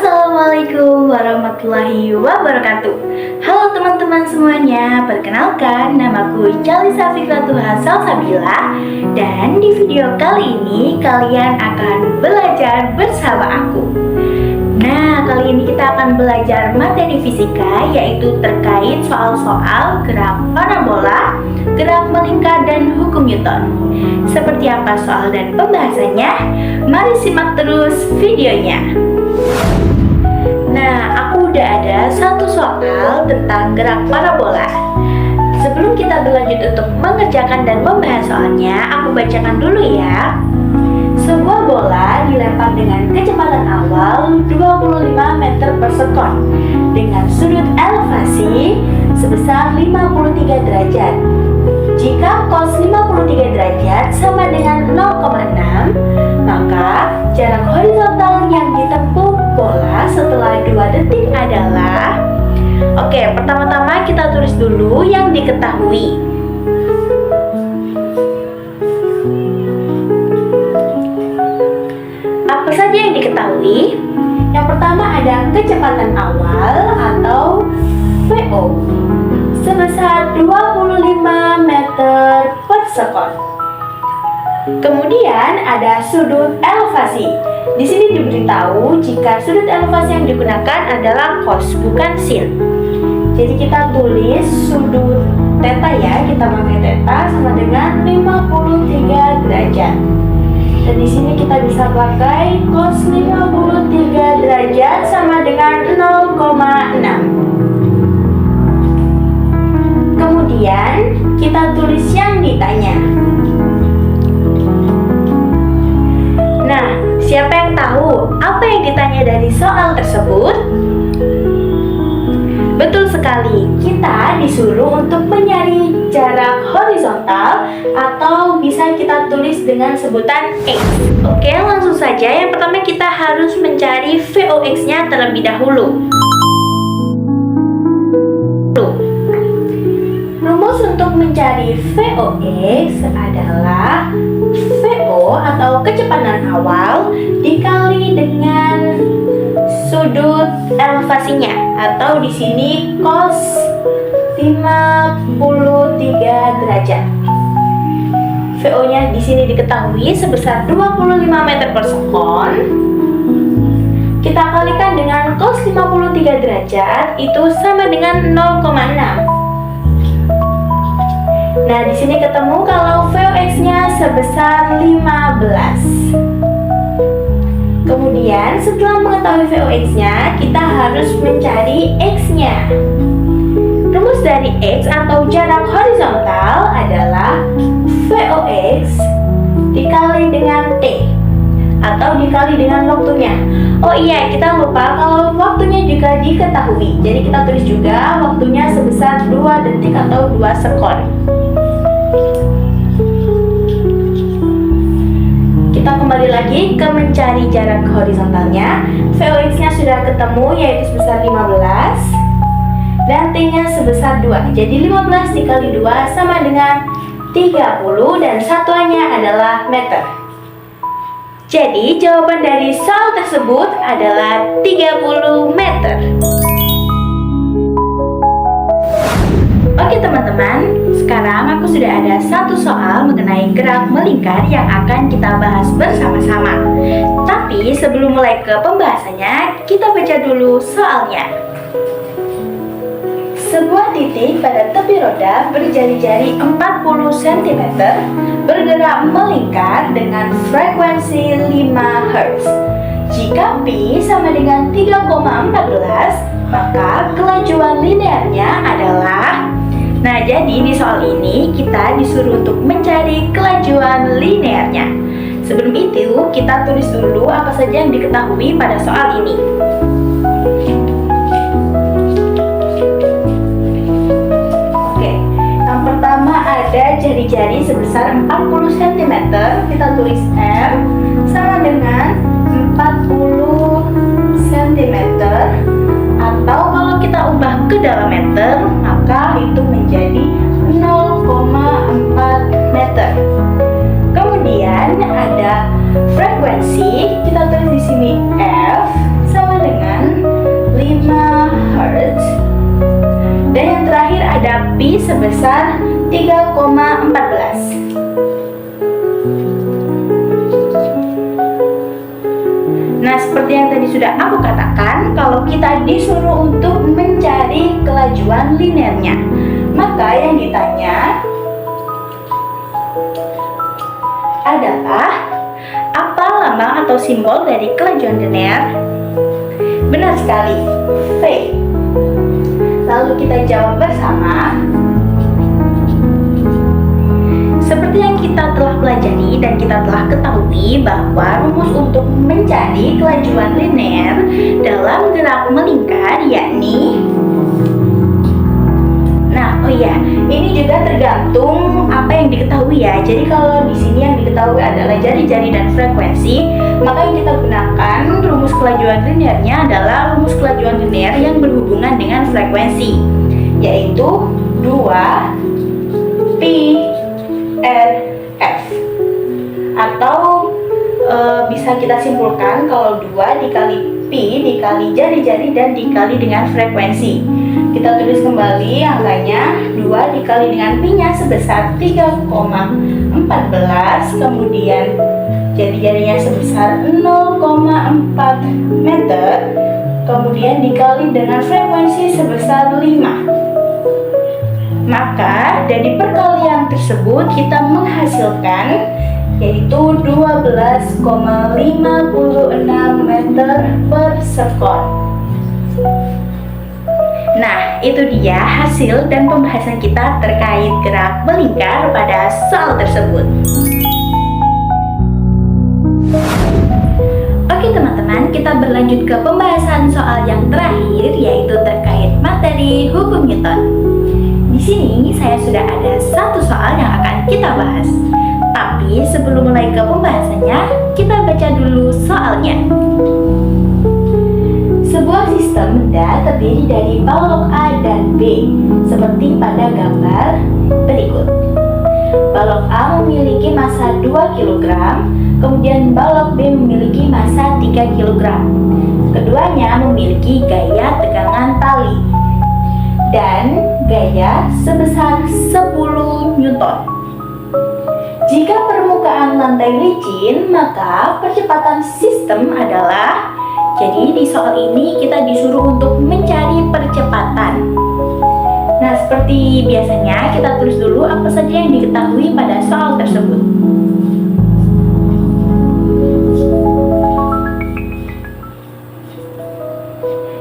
Assalamualaikum warahmatullahi wabarakatuh. Halo teman-teman semuanya, perkenalkan namaku Jalisa Fikratuha Salsabila. Dan di video kali ini kalian akan belajar bersama aku. Nah, kali ini kita akan belajar materi fisika, yaitu terkait soal-soal gerak parabola, gerak melingkar, dan hukum Newton. Seperti apa soal dan pembahasannya? Mari simak terus videonya. Nah, aku udah ada satu soal tentang gerak parabola. Sebelum kita berlanjut untuk mengerjakan dan membahas soalnya, aku bacakan dulu ya. Sebuah bola dilempar dengan kecepatan awal 25 meter per sekon dengan sudut elevasi sebesar 53 derajat. Jika cos 53 derajat sama dengan 0,6, maka jarak horizontal yang ditempuh bola setelah 2 detik adalah... Oke, pertama-tama kita tulis dulu yang diketahui. Apa saja yang diketahui? Yang pertama ada kecepatan awal atau VO sebesar 25 meter per sekon. Kemudian ada sudut elevasi. Di sini diberitahu jika sudut elevasi yang digunakan adalah cos, bukan sin. Jadi kita tulis sudut theta ya, kita pakai theta sama dengan 53 derajat. Dan di sini kita bisa pakai cos 53 derajat sama dengan 0,6. Kemudian kita tulis yang ditanya. Nah, siapa yang tahu apa yang ditanya dari soal tersebut? Betul sekali, kita disuruh untuk mencari jarak horizontal atau bisa kita tulis dengan sebutan X. Oke, langsung saja. Yang pertama kita harus mencari VOX-nya terlebih dahulu. Rumus untuk mencari VOX adalah VO atau kecepatan awal dikali dengan sudut elevasinya, atau di sini cos 53 derajat. VO-nya di sini diketahui sebesar 25 meter per sekon. Kita kalikan dengan cos 53 derajat itu sama dengan 0,6. Nah, di sini ketemu kalau VOX-nya sebesar 15. Kemudian, setelah mengetahui VOX-nya, kita harus mencari X-nya. Rumus dari X atau jarak horizontal adalah VOX dikali dengan T atau dikali dengan waktunya. Oh iya, kita lupa kalau waktunya juga diketahui. Jadi kita tulis juga waktunya sebesar 2 detik atau 2 sekon. Kita kembali lagi ke mencari jarak horizontalnya. VOX-nya sudah ketemu, yaitu sebesar 15 dan T-nya sebesar 2. Jadi 15 dikali 2 sama dengan 30 dan satuannya adalah meter. Jadi jawaban dari soal tersebut adalah 30 meter. Oke teman-teman, sekarang aku sudah ada satu soal mengenai gerak melingkar yang akan kita bahas bersama-sama. Tapi sebelum mulai ke pembahasannya, kita baca dulu soalnya. Sebuah titik pada tepi roda berjari-jari 40 cm bergerak melingkar dengan frekuensi 5 Hz. Jika pi sama dengan 3,14, maka kelajuan linearnya adalah... Nah, jadi di soal ini kita disuruh untuk mencari kelajuan linearnya. Sebelum itu, kita tulis dulu apa saja yang diketahui pada soal ini. Oke, yang pertama ada jari-jari sebesar 40 cm. Kita tulis R sama dengan 40 cm. Atau kalau kita ubah ke dalam meter, maka itu menjadi 0,4 meter. Kemudian ada frekuensi, kita tulis di sini F sama dengan B sebesar 3,14. Nah, seperti yang tadi sudah aku katakan, kalau kita disuruh untuk mencari kelajuan linearnya, maka yang ditanya adalah apa lambang atau simbol dari kelajuan linear? Benar sekali, V. Lalu kita jawab bersama. Seperti yang kita telah pelajari dan kita telah ketahui bahwa rumus untuk mencari kelajuan linear dalam gerak melingkar yakni, ini juga tergantung apa yang diketahui ya. Jadi kalau di sini yang diketahui adalah jari-jari dan frekuensi, maka yang kita gunakan rumus kelajuan linearnya adalah rumus kelajuan linear yang berhubungan dengan frekuensi, yaitu 2 pi r f. Atau bisa kita simpulkan kalau 2 dikali pi dikali jari-jari dan dikali dengan frekuensi. Kita tulis kembali angkanya, 2 dikali dengan pi-nya sebesar 3,14, kemudian jari-jarinya sebesar 0,4 meter, kemudian dikali dengan frekuensi sebesar 5. Maka dari perkalian tersebut kita menghasilkan yaitu 12,56 meter per sekon. Nah, itu dia hasil dan pembahasan kita terkait gerak melingkar pada soal tersebut. Oke teman-teman, kita berlanjut ke pembahasan soal yang terakhir, yaitu terkait materi hukum Newton. Di sini saya sudah ada satu soal yang akan kita bahas. Tapi sebelum mulai ke pembahasannya, kita baca dulu soalnya. Sebuah sistem benda terdiri dari balok A dan B, seperti pada gambar berikut. Balok A memiliki massa 2 kg, kemudian balok B memiliki massa 3 kg. Keduanya memiliki gaya tegangan tali dan gaya sebesar 10 Newton. Jika permukaan lantai licin, maka percepatan sistem adalah, jadi di soal ini kita disuruh untuk mencari percepatan. Nah, seperti biasanya kita tulis dulu apa saja yang diketahui pada soal tersebut.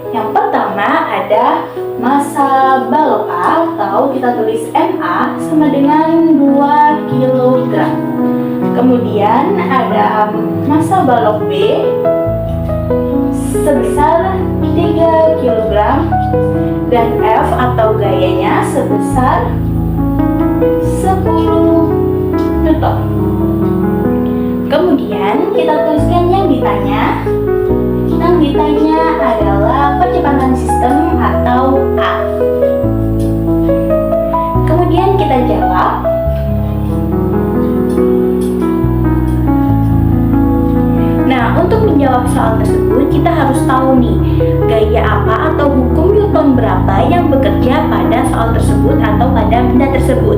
Yang pertama ada massa balok A, atau kita tulis MA, sama dengan 2 kg. Kemudian ada massa balok B sebesar 3 kg dan F atau gayanya sebesar 10 Newton. Kemudian kita tuliskan yang ditanya. Yang ditanya adalah percepatan sistem atau A. Kemudian kita jawab. Nah, untuk menjawab soal tersebut kita harus tahu nih, gaya apa atau hukum Newton berapa yang bekerja pada soal tersebut atau pada benda tersebut.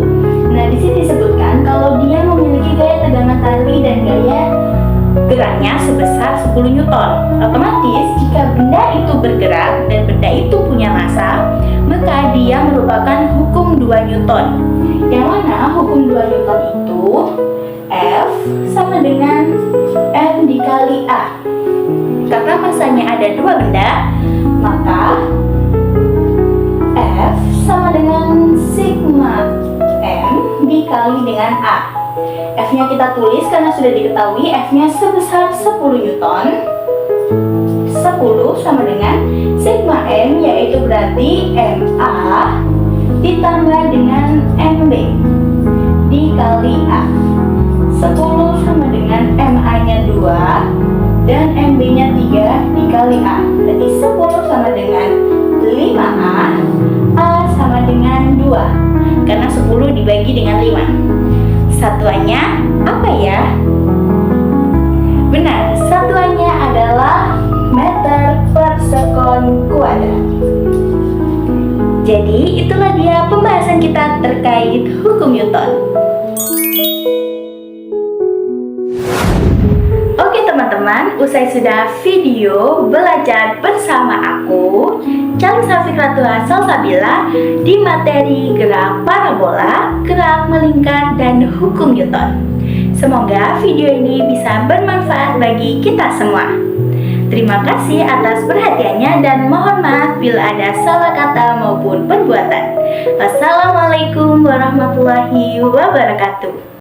Nah, di sini disebutkan kalau dia memiliki gaya tegangan tali dan gaya geraknya sebesar 10 Newton. Otomatis jika benda itu bergerak dan benda itu punya massa, maka dia merupakan hukum 2 Newton. Yang mana hukum 2 Newton itu F sama dengan M dikali A. Karena massanya ada 2 benda, maka F sama dengan sigma M dikali dengan A. F-nya kita tulis karena sudah diketahui F-nya sebesar 10 Newton. 10 sama dengan sigma M, yaitu berarti MA ditambah dengan MB dikali A. 10 sama dengan MA-nya 2 dan MB-nya 3 dikali A. Berarti 10 sama dengan 5A, A sama dengan 2 karena 10 dibagi dengan 5. Satuannya apa ya? Benar, satuannya adalah meter per sekon kuadrat. Jadi itulah dia pembahasan kita terkait hukum Newton. Oke teman-teman, usai sudah video belajar bersama aku, Calin Safikratul Salsabila, di materi gerak parabola, gerak melingkar, dan hukum Newton. Semoga video ini bisa bermanfaat bagi kita semua. Terima kasih atas perhatiannya dan mohon maaf bila ada salah kata maupun perbuatan. Wassalamualaikum warahmatullahi wabarakatuh.